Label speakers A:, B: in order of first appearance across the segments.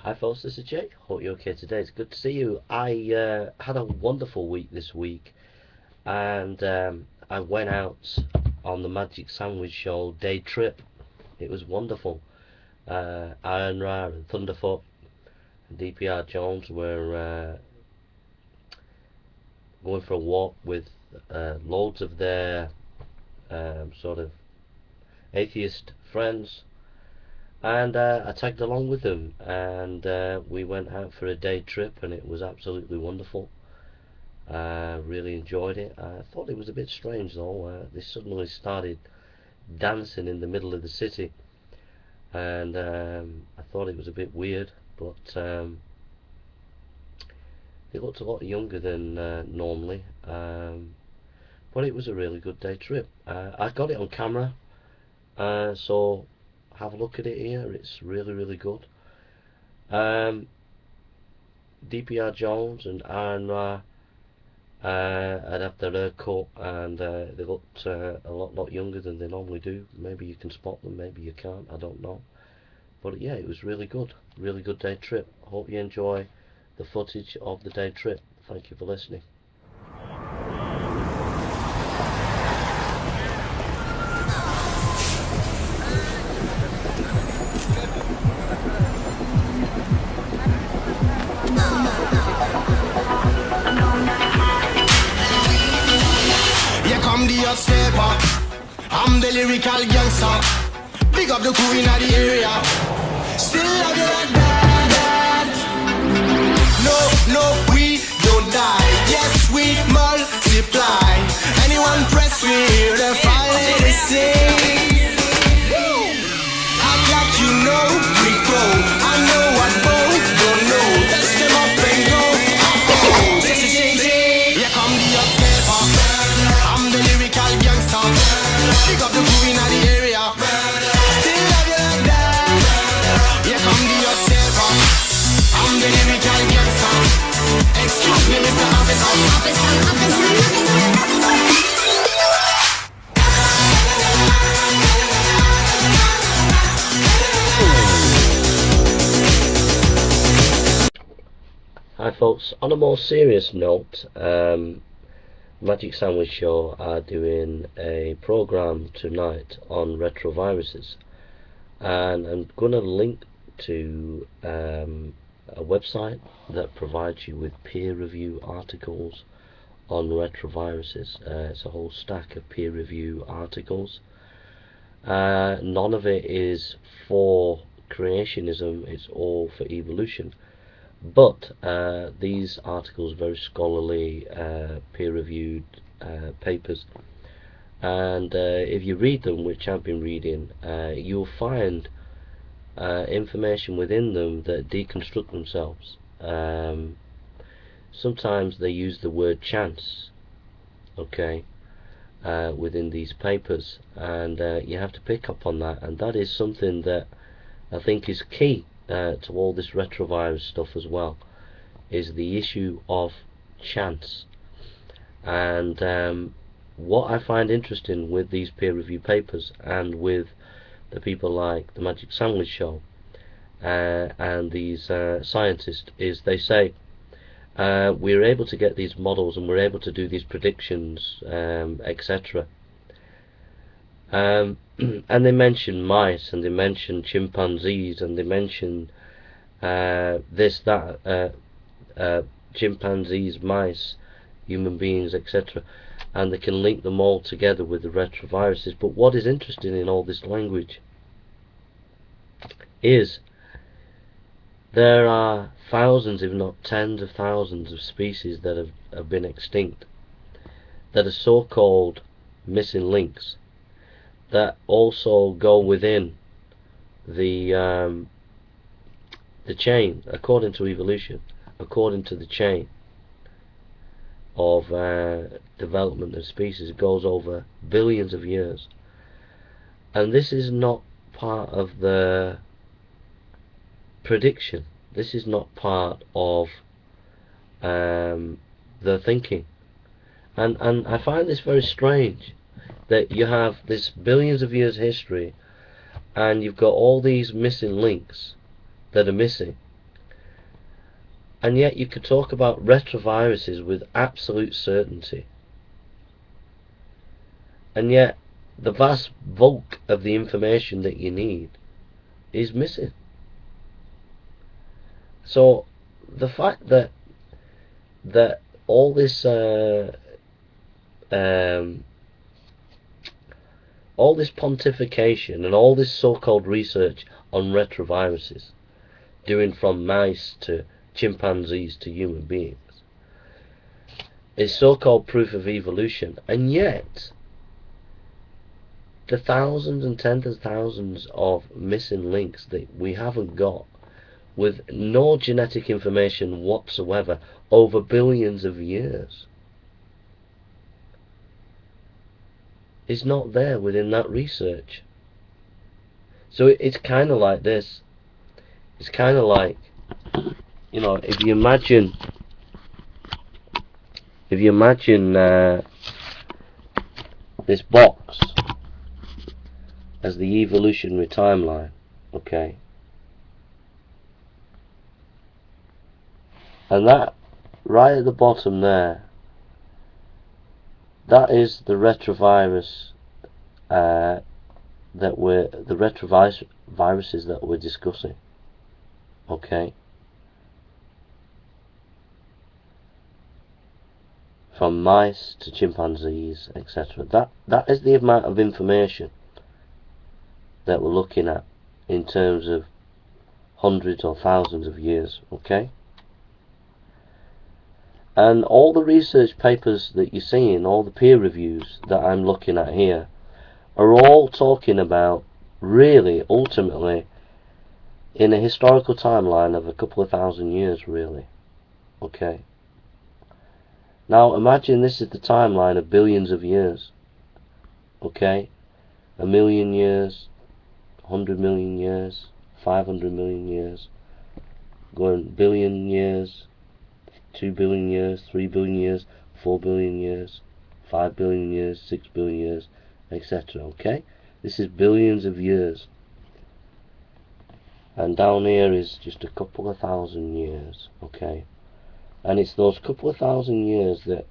A: Hi folks, this is Jake. Hope you're okay today. It's good to see you. I had a wonderful week this week, and I went out on the Magic Sandwich Show day trip. It was wonderful. Iron Ra and Thunderfoot and DPR Jones were going for a walk with loads of their sort of atheist friends. And I tagged along with them, and we went out for a day trip, and it was absolutely wonderful. Really enjoyed it. I thought it was a bit strange though. They suddenly started dancing in the middle of the city, and I thought it was a bit weird, but they looked a lot younger than normally. But it was a really good day trip. I got it on camera, so have a look at it here. It's really good. DPR Jones and Iron Ra had had their hair cut, and they looked a lot younger than they normally do. Maybe you can spot them, maybe you can't, I don't know. But yeah, it was really good day trip. Hope you enjoy the footage of the day trip. Thank you for listening.
B: I'm the upstepper, I'm the lyrical gangster. Big up the crew in the area. Still love you like that. No, we don't die. Yes, we multiply. Anyone press me here, they finally sing. Act like you know we go. I know what both don't know. Let's them up and go. This is changing. Here come the upstepper. I'm the lyrical gangster. Pick up the crew in the area. Still love you like that. Here come the upstepper. I'm the lyrical gangster. Excuse me, Mr. Officer.
A: Hi folks, on a more serious note, Magic Sandwich Show are doing a program tonight on retroviruses, and I'm going to link to a website that provides you with peer review articles on retroviruses. It's a whole stack of peer review articles. None of it is for creationism, it's all for evolution. But these articles are very scholarly, peer-reviewed papers, and if you read them, which I've been reading, you'll find information within them that deconstruct themselves. Sometimes they use the word chance, okay, within these papers, and you have to pick up on that, and that is something that I think is key to all this retrovirus stuff as well, is the issue of chance. And what I find interesting with these peer review papers and with the people like the Magic Sandwich Show and these scientists is they say we're able to get these models and we're able to do these predictions, etc. And they mention mice, and they mention chimpanzees, and they mention this, that, chimpanzees, mice, human beings, etc. And they can link them all together with the retroviruses. But what is interesting in all this language is there are thousands, if not tens of thousands, of species that have been extinct, that are so-called missing links, that also go within the chain, according to evolution, according to the chain of development of species. It goes over billions of years, and this is not part of the prediction. This is not part of the thinking, and I find this very strange, that you have this billions of years history, and you've got all these missing links that are missing, And yet you could talk about retroviruses with absolute certainty. And yet the vast bulk of the information that you need is missing. So the fact that all this pontification and all this so-called research on retroviruses, doing from mice to chimpanzees to human beings, is so-called proof of evolution, and yet the thousands and tens of thousands of missing links that we haven't got, with no genetic information whatsoever over billions of years, is not there within that research. So it's kind of like this. It's kind of like, you know, if you imagine this box as the evolutionary timeline, okay, and that right at the bottom there, that is the retrovirus viruses that we're discussing, okay, from mice to chimpanzees, etc. That is the amount of information that we're looking at in terms of hundreds or thousands of years, okay? And all the research papers that you're seeing, all the peer reviews that I'm looking at here, are all talking about, really, ultimately, in a historical timeline of a couple of thousand years, really, okay? Now imagine this is the timeline of billions of years, okay? 1 million years, 100 million years, 500 million years, going billion years, 2 billion years, 3 billion years, 4 billion years, 5 billion years, 6 billion years, etc. Okay? This is billions of years. And down here is just a couple of thousand years, okay? And it's those couple of thousand years that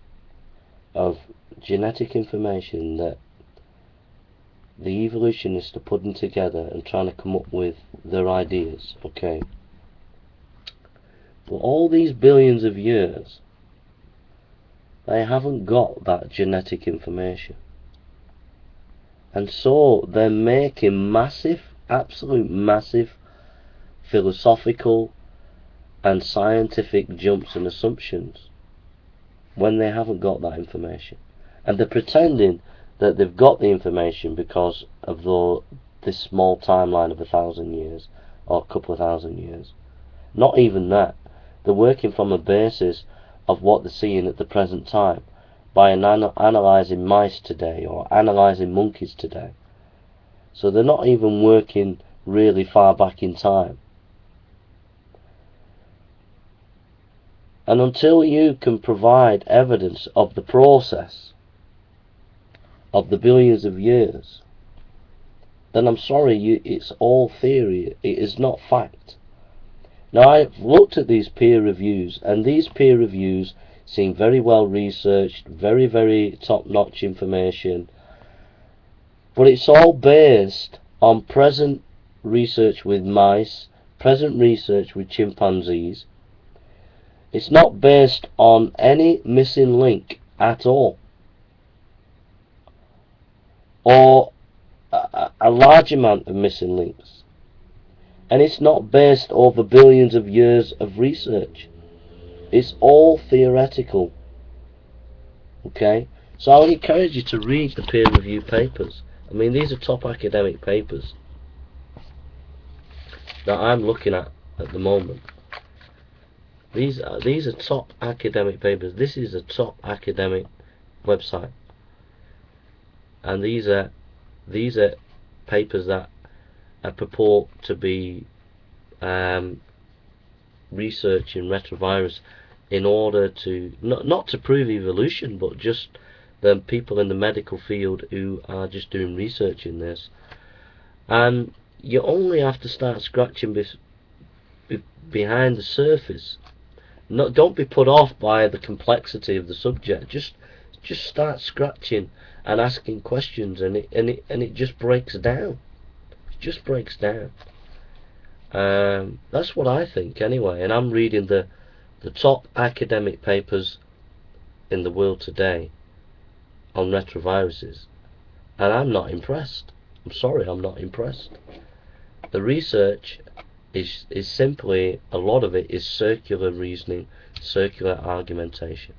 A: of genetic information that the evolutionists are putting together and trying to come up with their ideas, okay? But all these billions of years, they haven't got that genetic information. And so they're making massive, absolute massive philosophical and scientific jumps and assumptions when they haven't got that information. And they're pretending that they've got the information because of this small timeline of 1,000 years or a couple of thousand years. Not even that. They're working from a basis of what they're seeing at the present time by analysing mice today or analysing monkeys today. So they're not even working really far back in time. And until you can provide evidence of the process of the billions of years, then I'm sorry, it's all theory. It is not fact. Now, I've looked at these peer reviews, and these peer reviews seem very well researched, very, very top-notch information, but it's all based on present research with mice, present research with chimpanzees. It's not based on any missing link at all, or a large amount of missing links. And it's not based over billions of years of research. It's all theoretical. Okay? So I would encourage you to read the peer review papers. I mean, these are top academic papers that I'm looking at the moment. These are top academic papers. This is a top academic website. And these are papers that purport to be researching retrovirus in order to not to prove evolution, but just the people in the medical field who are just doing research in this. And you only have to start scratching behind the surface No, don't be put off by the complexity of the subject. Just start scratching and asking questions, and it just breaks down. It just breaks down. That's what I think anyway. And I'm reading the top academic papers in the world today on retroviruses, and I'm not impressed. I'm sorry, I'm not impressed. The research is simply, a lot of it is circular reasoning, circular argumentation.